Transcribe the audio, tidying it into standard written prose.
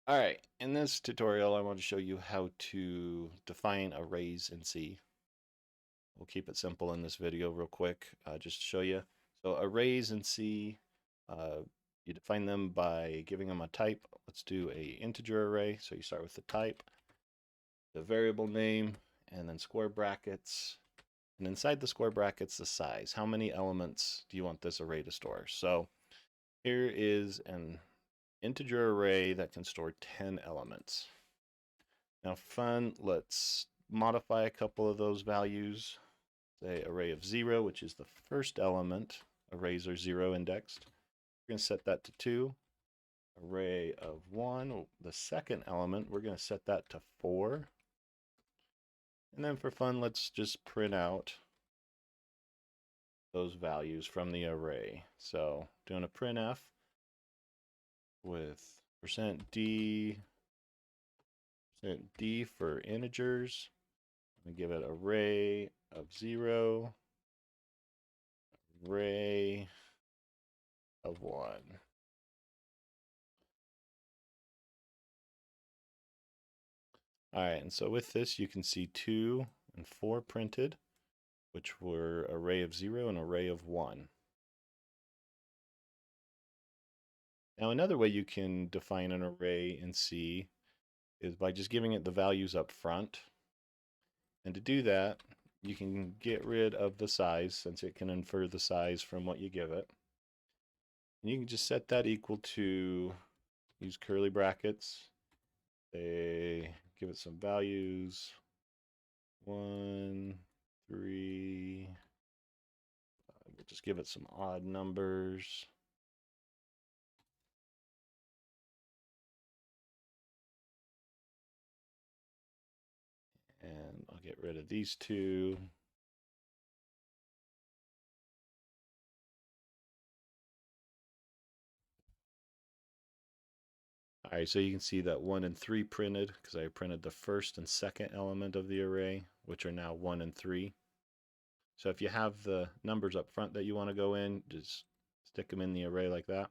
All right, in this tutorial, I want to show you how to define arrays in C. We'll keep it simple in this video real quick, just to show you. So arrays in C, uh, you define them by giving them a type. Let's do a integer array. So you start with the type, the variable name, and then square brackets. And inside the square brackets, the size. How many elements do you want this array to store? So here is an integer array that can store 10 elements. Now fun, let's modify a couple of those values. Say array of 0, which is the first element. Arrays are 0 indexed. We're going to set that to 2. Array of 1, the second element, we're going to set that to 4. And then for fun, let's just print out those values from the array. So doing a printf with %d for integers. I'm going to give it array of 0, array of 1. All right, and so with this, you can see 2 and 4 printed, which were array of 0 and array of 1. Now, another way you can define an array in C is by just giving it the values up front. And to do that, you can get rid of the size, since it can infer the size from what you give it. And you can just set that equal to, use curly brackets, say, give it some values, 1, 3, we'll just give it some odd numbers. And I'll get rid of these two. All right, so you can see that 1 and 3 printed because I printed the first and second element of the array, which are now 1 and 3. So if you have the numbers up front that you want to go in, just stick them in the array like that.